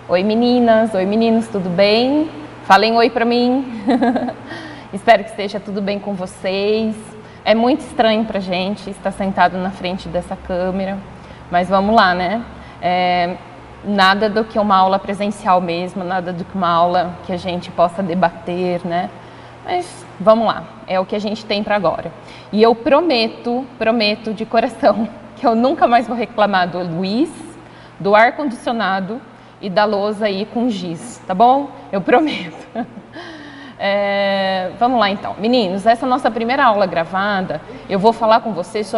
Oi meninas, oi meninos, tudo bem? Falem oi pra mim. Espero que esteja tudo bem com vocês. É muito estranho pra gente estar sentado na frente dessa câmera, mas vamos lá, né? Nada do que uma aula presencial mesmo, nada do que uma aula que a gente possa debater, né? Mas vamos lá, é o que a gente tem para agora. E eu prometo de coração, que eu nunca mais vou reclamar do Luiz, do ar-condicionado e da lousa aí com giz, tá bom? Eu prometo. Vamos lá então. Meninos, essa nossa primeira aula gravada, eu vou falar com vocês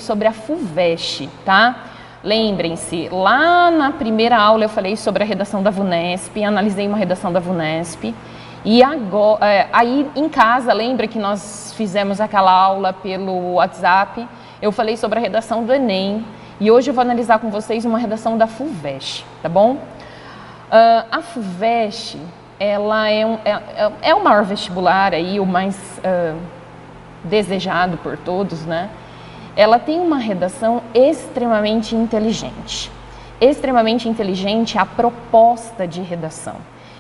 sobre a FUVEST, tá? Lembrem-se, lá na primeira aula eu falei sobre a redação da VUNESP, analisei uma redação da VUNESP, e agora, aí em casa, lembra que nós fizemos aquela aula pelo WhatsApp, eu falei sobre a redação do Enem, e hoje eu vou analisar com vocês uma redação da FUVEST, tá bom? A FUVEST, ela é o maior vestibular aí, o mais desejado por todos, né? Ela tem uma redação extremamente inteligente a proposta de redação.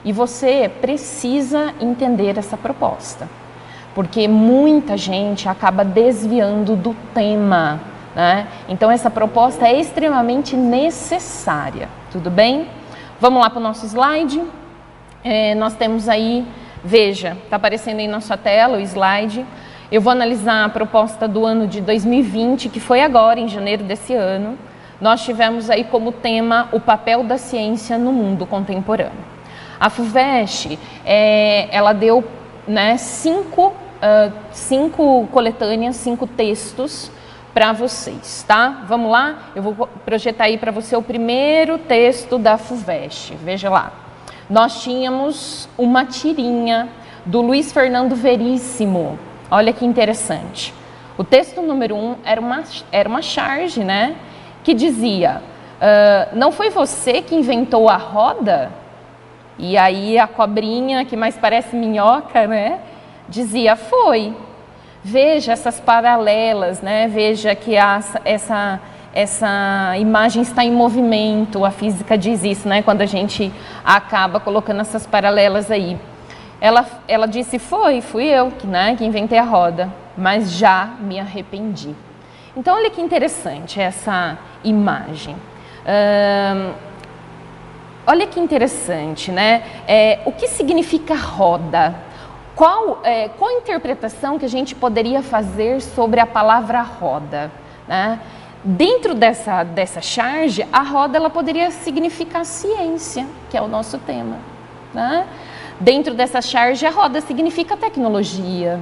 E você precisa entender essa proposta, porque muita gente acaba desviando do tema, né? Então essa proposta é extremamente necessária, tudo bem? Vamos lá para o nosso slide. Nós temos aí, veja, está aparecendo aí na sua tela o slide. Eu vou analisar a proposta do ano de 2020, que foi agora, em janeiro desse ano. Nós tivemos aí como tema o papel da ciência no mundo contemporâneo. A FUVEST, ela deu, né, cinco coletâneas, 5 textos para vocês, tá? Vamos lá? Eu vou projetar aí para você o primeiro texto da FUVEST. Veja lá. Nós tínhamos uma tirinha do Luiz Fernando Veríssimo. Olha que interessante. O texto número 1 era uma charge, né? Que dizia, não foi você que inventou a roda? E aí a cobrinha, que mais parece minhoca, né? Dizia, foi. Veja essas paralelas, né? Veja que essa imagem está em movimento, a física diz isso, né? Quando a gente acaba colocando essas paralelas aí. Ela disse, fui eu que inventei a roda, mas já me arrependi. Então, olha que interessante essa imagem. Olha que interessante, né? O que significa roda? Qual a interpretação que a gente poderia fazer sobre a palavra roda, né? Dentro dessa charge, a roda ela poderia significar ciência, que é o nosso tema, né? Dentro dessa charge, a roda significa tecnologia.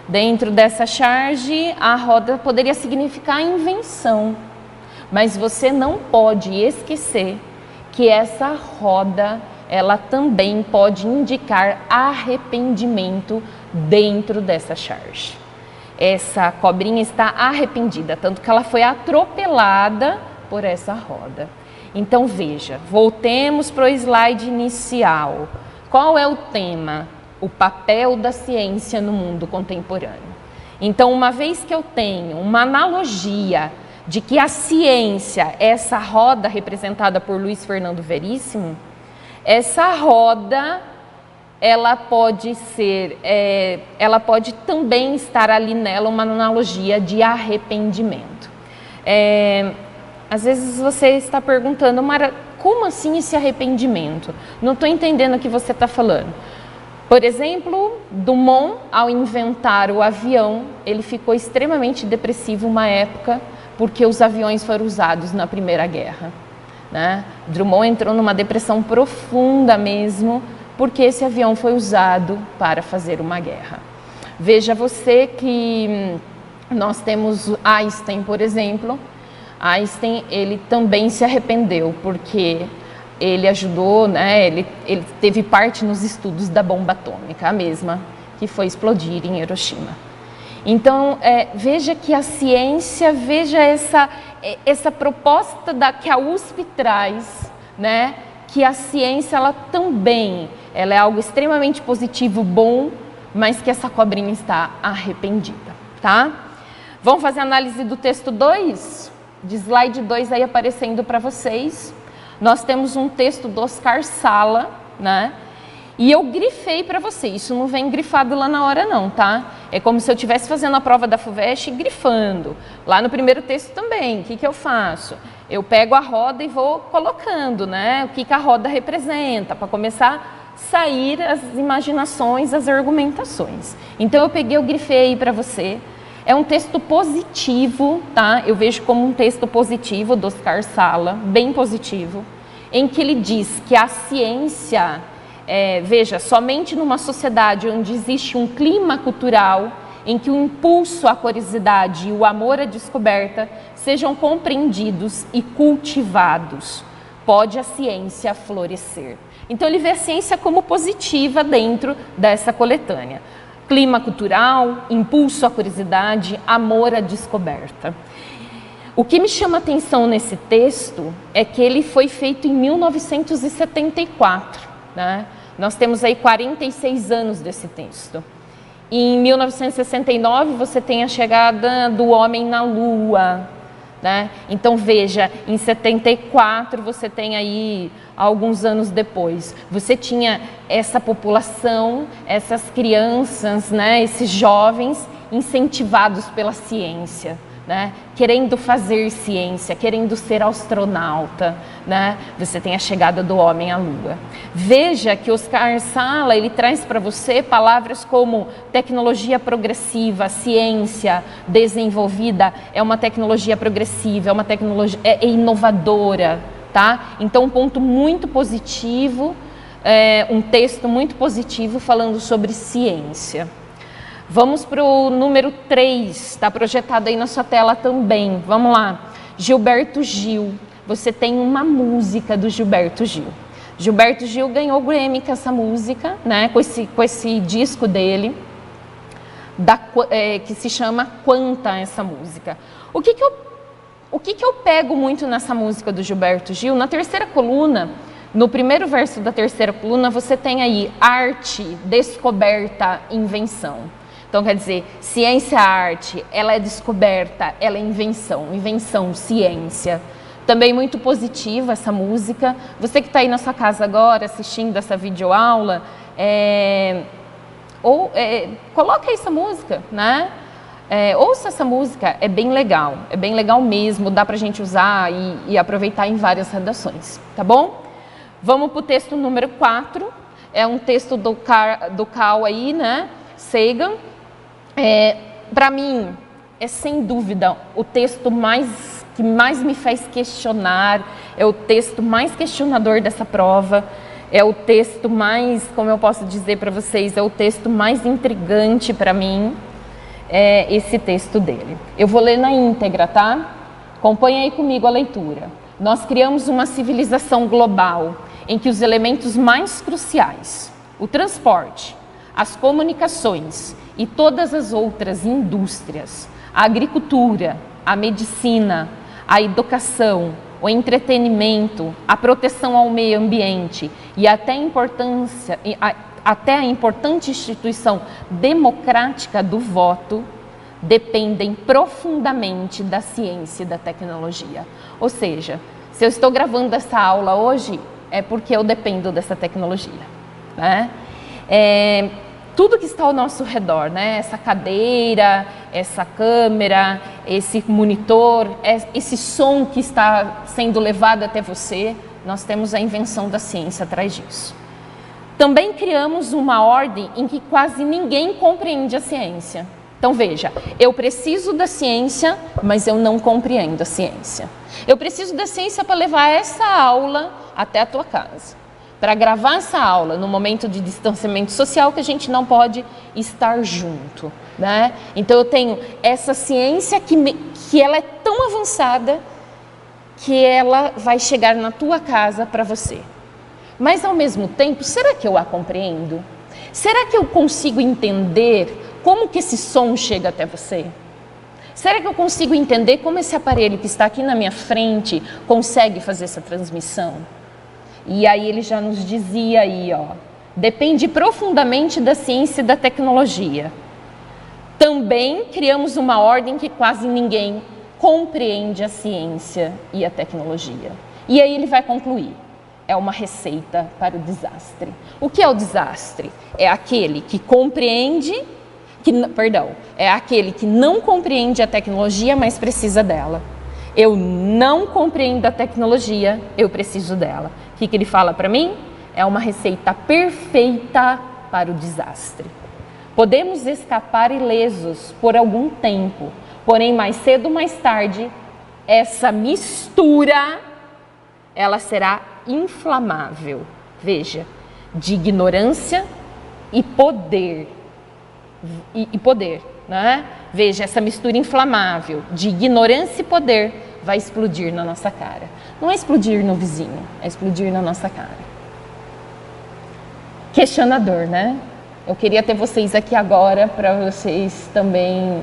Dentro dessa charge, a roda poderia significar invenção. Mas você não pode esquecer que essa roda, ela também pode indicar arrependimento dentro dessa charge. Essa cobrinha está arrependida, tanto que ela foi atropelada por essa roda. Então veja, voltemos para o slide inicial. Qual é o tema? O papel da ciência no mundo contemporâneo. Então, uma vez que eu tenho uma analogia de que a ciência é essa roda representada por Luiz Fernando Veríssimo, essa roda ela pode também estar ali nela uma analogia de arrependimento. Às vezes você está perguntando, Mara, como assim esse arrependimento? Não estou entendendo o que você está falando. Por exemplo, Dumont, ao inventar o avião, ele ficou extremamente depressivo uma época, porque os aviões foram usados na Primeira Guerra, né? Drummond entrou numa depressão profunda mesmo, porque esse avião foi usado para fazer uma guerra. Veja você que nós temos Einstein, por exemplo. Einstein, ele também se arrependeu, porque ele ajudou, né? Ele teve parte nos estudos da bomba atômica, a mesma que foi explodir em Hiroshima. Então, veja que a ciência, veja essa proposta que a USP traz, né? Que a ciência, ela também, ela é algo extremamente positivo, bom, mas que essa cobrinha está arrependida, tá? Vamos fazer a análise do texto 2? De slide 2 aí aparecendo para vocês. nós temos um texto do Oscar Sala, né? E eu grifei para você, isso não vem grifado lá na hora não, tá? É como se eu estivesse fazendo a prova da FUVEST e grifando. Lá no primeiro texto também, o que que eu faço? Eu pego a roda e vou colocando, né? O que que a roda representa, para começar a sair as imaginações, as argumentações. Então eu peguei, eu grifei para você. É um texto positivo, tá? Eu vejo como um texto positivo do Oscar Sala, bem positivo, em que ele diz que a ciência... veja, somente numa sociedade onde existe um clima cultural em que o impulso à curiosidade e o amor à descoberta sejam compreendidos e cultivados, pode a ciência florescer. Então ele vê a ciência como positiva dentro dessa coletânea. Clima cultural, impulso à curiosidade, amor à descoberta. O que me chama a atenção nesse texto é que ele foi feito em 1974. Né? Nós temos aí 46 anos desse texto. Em 1969 você tem a chegada do homem na Lua, né? Então veja, em 74 você tem aí, alguns anos depois, você tinha essa população, essas crianças, né? Esses jovens incentivados pela ciência. Né? Querendo fazer ciência, querendo ser astronauta, né? Você tem a chegada do homem à Lua. Veja que Oscar Sala, ele traz para você palavras como tecnologia progressiva, ciência desenvolvida, é uma tecnologia progressiva, é uma tecnologia inovadora, tá? Então um ponto muito positivo, um texto muito positivo falando sobre ciência. Vamos para o número 3, está projetado aí na sua tela também. Vamos lá. Gilberto Gil. Você tem uma música do Gilberto Gil. Gilberto Gil ganhou o Grammy com essa música, né? Com esse disco dele, que se chama Quanta, essa música. O que que eu pego muito nessa música do Gilberto Gil? Na terceira coluna, no primeiro verso da terceira coluna, você tem aí arte, descoberta, invenção. Então, quer dizer, ciência, arte, ela é descoberta, ela é invenção, ciência. Também muito positiva essa música. Você que está aí na sua casa agora, assistindo essa videoaula, coloca aí essa música, né? Ouça essa música, é bem legal mesmo, dá pra gente usar e aproveitar em várias redações, tá bom? Vamos para o texto número 4, é um texto do Carl aí, né? Sagan. Para mim, é sem dúvida o texto que mais me faz questionar, é o texto mais questionador dessa prova, é o texto mais, como eu posso dizer para vocês, é o texto mais intrigante para mim, esse texto dele. Eu vou ler na íntegra, tá? Acompanha aí comigo a leitura. Nós criamos uma civilização global em que os elementos mais cruciais, o transporte, as comunicações e todas as outras indústrias, a agricultura, a medicina, a educação, o entretenimento, a proteção ao meio ambiente e até a importante instituição democrática do voto dependem profundamente da ciência e da tecnologia. Ou seja, se eu estou gravando essa aula hoje, é porque eu dependo dessa tecnologia, né? Tudo que está ao nosso redor, né? Essa cadeira, essa câmera, esse monitor, esse som que está sendo levado até você, nós temos a invenção da ciência atrás disso. Também criamos uma ordem em que quase ninguém compreende a ciência. Então veja, eu preciso da ciência, mas eu não compreendo a ciência. Eu preciso da ciência para levar essa aula até a tua casa. Para gravar essa aula no momento de distanciamento social que a gente não pode estar junto, né? Então eu tenho essa ciência que ela é tão avançada que ela vai chegar na tua casa para você. Mas ao mesmo tempo, será que eu a compreendo? Será que eu consigo entender como que esse som chega até você? Será que eu consigo entender como esse aparelho que está aqui na minha frente consegue fazer essa transmissão? E aí ele já nos dizia aí, ó, depende profundamente da ciência e da tecnologia. Também criamos uma ordem que quase ninguém compreende a ciência e a tecnologia. E aí ele vai concluir: é uma receita para o desastre. O que é o desastre? É aquele que compreende, é aquele que não compreende a tecnologia, mas precisa dela. Eu não compreendo a tecnologia, eu preciso dela. O que ele fala para mim? É uma receita perfeita para o desastre. Podemos escapar ilesos por algum tempo, porém mais cedo ou mais tarde, essa mistura, ela será inflamável. Veja, de ignorância e poder. E poder, né? Veja, essa mistura inflamável de ignorância e poder vai explodir na nossa cara. Não é explodir no vizinho, é explodir na nossa cara. Questionador, né? Eu queria ter vocês aqui agora para vocês também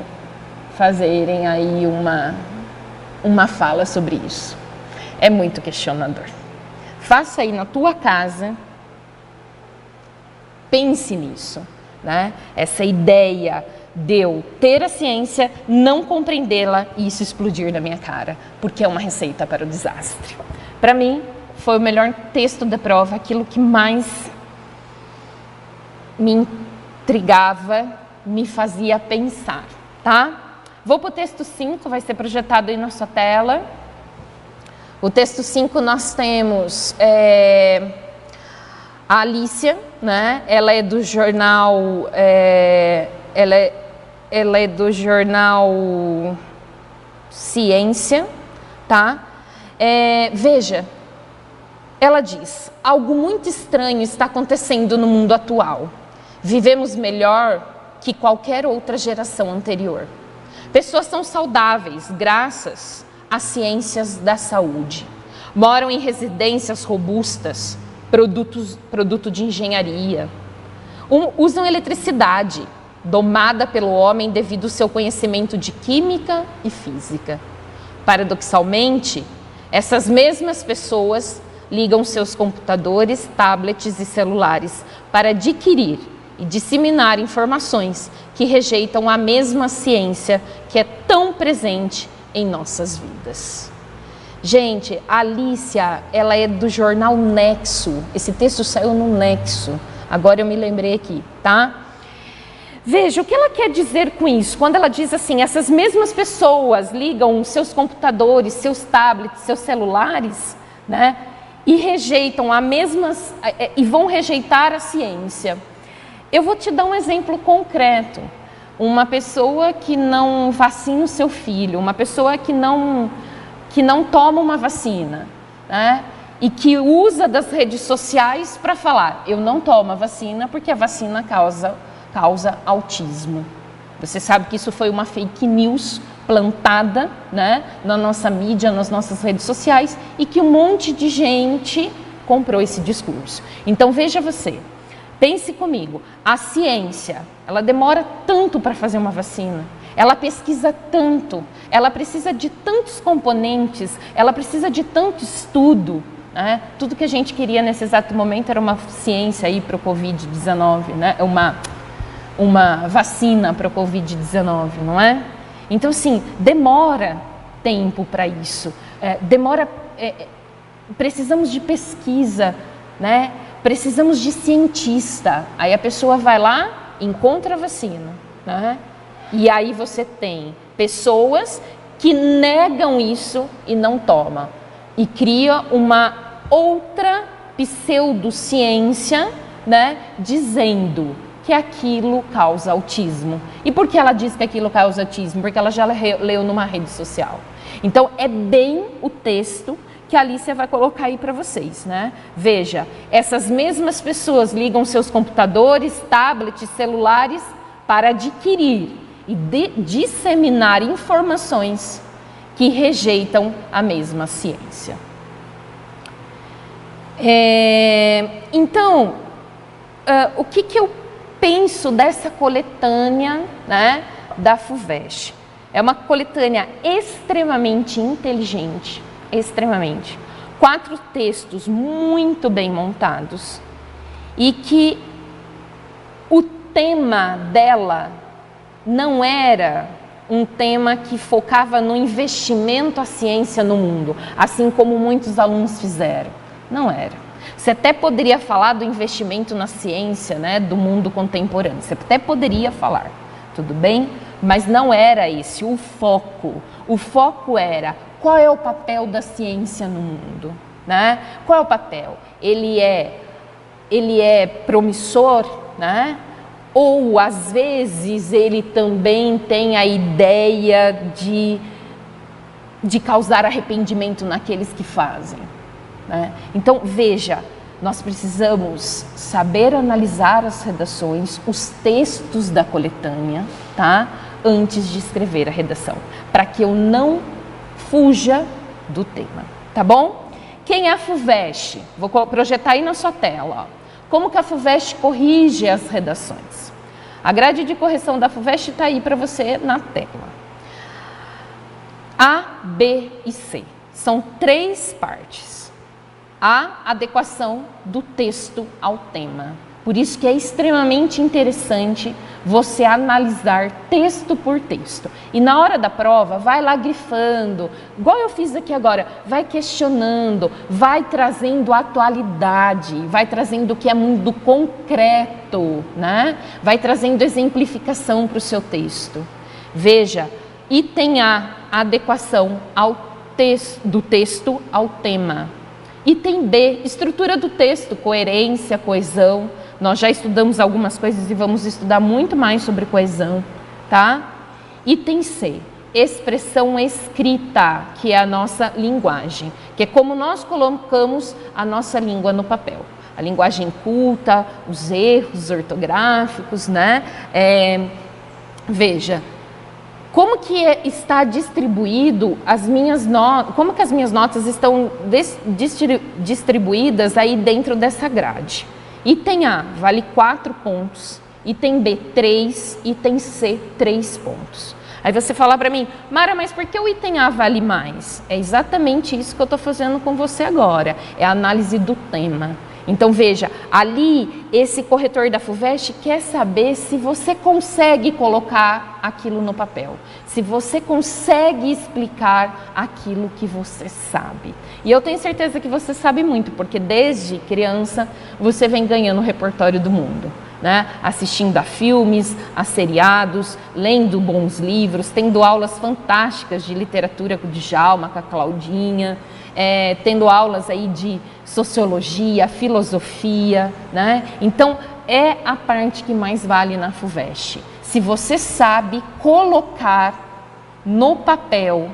fazerem aí uma fala sobre isso. É muito questionador. Faça aí na tua casa, pense nisso, né? Essa ideia de eu ter a ciência, não compreendê-la e isso explodir na minha cara, porque é uma receita para o desastre. Para mim, foi o melhor texto da prova, aquilo que mais me intrigava, me fazia pensar, tá? Vou para o texto 5, vai ser projetado aí na sua tela. O texto 5 nós temos a Alicia, né? Ela é do jornal, ela é do jornal Ciência, tá? Veja, ela diz: algo muito estranho está acontecendo no mundo atual. Vivemos melhor que qualquer outra geração anterior. Pessoas são saudáveis graças às ciências da saúde. Moram em residências robustas, produto de engenharia. Usam eletricidade, domada pelo homem devido ao seu conhecimento de química e física. Paradoxalmente, essas mesmas pessoas ligam seus computadores, tablets e celulares para adquirir e disseminar informações que rejeitam a mesma ciência que é tão presente em nossas vidas. Gente, a Alicia, ela é do jornal Nexo. Esse texto saiu no Nexo. Agora eu me lembrei aqui, tá? Veja, o que ela quer dizer com isso? Quando ela diz assim, essas mesmas pessoas ligam seus computadores, seus tablets, seus celulares, né? E rejeitam e vão rejeitar a ciência. Eu vou te dar um exemplo concreto. Uma pessoa que não vacina o seu filho, uma pessoa que não toma uma vacina, né? E que usa das redes sociais para falar: eu não tomo a vacina porque a vacina causa autismo. Você sabe que isso foi uma fake news plantada, né, na nossa mídia, nas nossas redes sociais, e que um monte de gente comprou esse discurso. Então veja você, pense comigo, a ciência, ela demora tanto para fazer uma vacina, ela pesquisa tanto, ela precisa de tantos componentes, ela precisa de tanto estudo, né? Tudo que a gente queria nesse exato momento era uma ciência aí para o Covid-19, né? Uma vacina para o Covid-19, não é? Então, assim, demora tempo para isso, precisamos de pesquisa, né? Precisamos de cientista. Aí a pessoa vai lá, encontra a vacina, né? E aí você tem pessoas que negam isso e não tomam. E cria uma outra pseudociência, né? Dizendo que aquilo causa autismo. E por que ela diz que aquilo causa autismo? Porque ela já leu numa rede social. Então, é bem o texto que a Alicia vai colocar aí para vocês, né? Veja, essas mesmas pessoas ligam seus computadores, tablets, celulares para adquirir e disseminar informações que rejeitam a mesma ciência. Então, o que eu penso dessa coletânea, né, da FUVEST? É uma coletânea extremamente inteligente, extremamente. 4 textos muito bem montados e que o tema dela não era um tema que focava no investimento à ciência no mundo, assim como muitos alunos fizeram. Não era. Você até poderia falar do investimento na ciência, né, do mundo contemporâneo. Você até poderia falar, tudo bem? Mas não era esse o foco. O foco era qual é o papel da ciência no mundo, né? Qual é o papel? Ele é promissor, né? Ou às vezes ele também tem a ideia de causar arrependimento naqueles que fazem, né? Então veja, nós precisamos saber analisar as redações, os textos da coletânea, tá? Antes de escrever a redação, para que eu não fuja do tema, tá bom? Quem é a FUVEST? Vou projetar aí na sua tela, ó. Como que a FUVEST corrige as redações? A grade de correção da FUVEST está aí para você na tela. A, B e C. São 3 partes. A adequação do texto ao tema. Por isso que é extremamente interessante você analisar texto por texto. E na hora da prova, vai lá grifando, igual eu fiz aqui agora, vai questionando, vai trazendo atualidade, vai trazendo o que é mundo concreto, né? Vai trazendo exemplificação para o seu texto. Veja, item A, adequação do texto ao tema. Item B, estrutura do texto, coerência, coesão. Nós já estudamos algumas coisas e vamos estudar muito mais sobre coesão, tá? Item C, expressão escrita, que é a nossa linguagem, que é como nós colocamos a nossa língua no papel. A linguagem culta, os erros ortográficos, né? Veja, como que está distribuído as minhas notas, como que as minhas notas estão distribuídas aí dentro dessa grade? Item A vale 4 pontos, item B 3, item C 3 pontos. Aí você fala para mim, Mara, mas por que o item A vale mais? É exatamente isso que eu estou fazendo com você agora, é a análise do tema. Então veja, ali esse corretor da FUVEST quer saber se você consegue colocar aquilo no papel, se você consegue explicar aquilo que você sabe. E eu tenho certeza que você sabe muito, porque desde criança você vem ganhando o repertório do mundo, né? Assistindo a filmes, a seriados, lendo bons livros, tendo aulas fantásticas de literatura com o Djalma, com a Claudinha, tendo aulas aí de sociologia, filosofia, né? Então, é a parte que mais vale na FUVEST. Se você sabe colocar no papel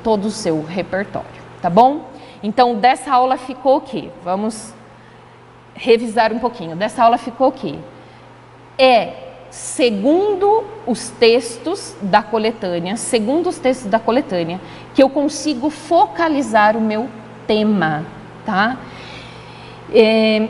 todo o seu repertório, tá bom? Então, dessa aula ficou o quê? Vamos revisar um pouquinho. Dessa aula ficou o quê? Segundo os textos da coletânea, que eu consigo focalizar o meu tema, tá?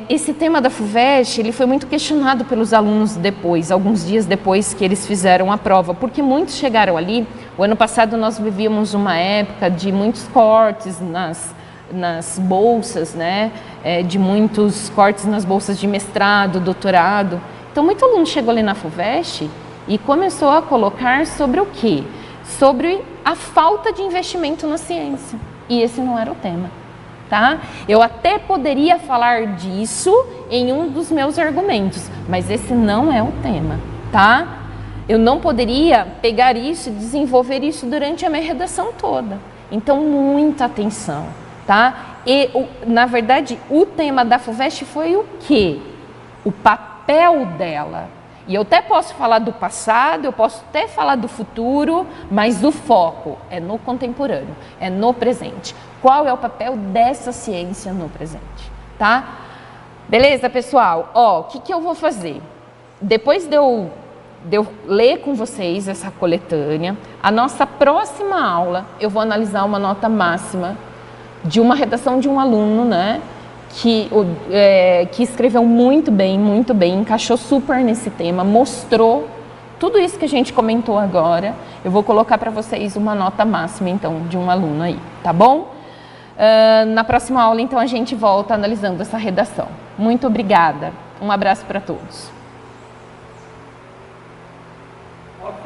Esse tema da FUVEST, ele foi muito questionado pelos alunos depois, alguns dias depois que eles fizeram a prova, porque muitos chegaram ali. O ano passado nós vivíamos uma época de muitos cortes nas bolsas, né? De muitos cortes nas bolsas de mestrado, doutorado. Então, muito aluno chegou ali na FUVEST e começou a colocar sobre o quê? Sobre a falta de investimento na ciência. E esse não era o tema, tá? Eu até poderia falar disso em um dos meus argumentos, mas esse não é o tema, tá? Eu não poderia pegar isso e desenvolver isso durante a minha redação toda. Então, muita atenção, tá? E, na verdade, o tema da FUVEST foi o quê? O papel dela. E eu até posso falar do passado, eu posso até falar do futuro, mas o foco é no contemporâneo, é no presente. Qual é o papel dessa ciência no presente, tá? Beleza, pessoal? Ó, o que eu vou fazer? Depois de eu ler com vocês essa coletânea, a nossa próxima aula eu vou analisar uma nota máxima de uma redação de um aluno, né? Que escreveu muito bem, encaixou super nesse tema, mostrou tudo isso que a gente comentou agora. Eu vou colocar para vocês uma nota máxima, então, de um aluno aí, tá bom? Na próxima aula, então, a gente volta analisando essa redação. Muito obrigada. Um abraço para todos.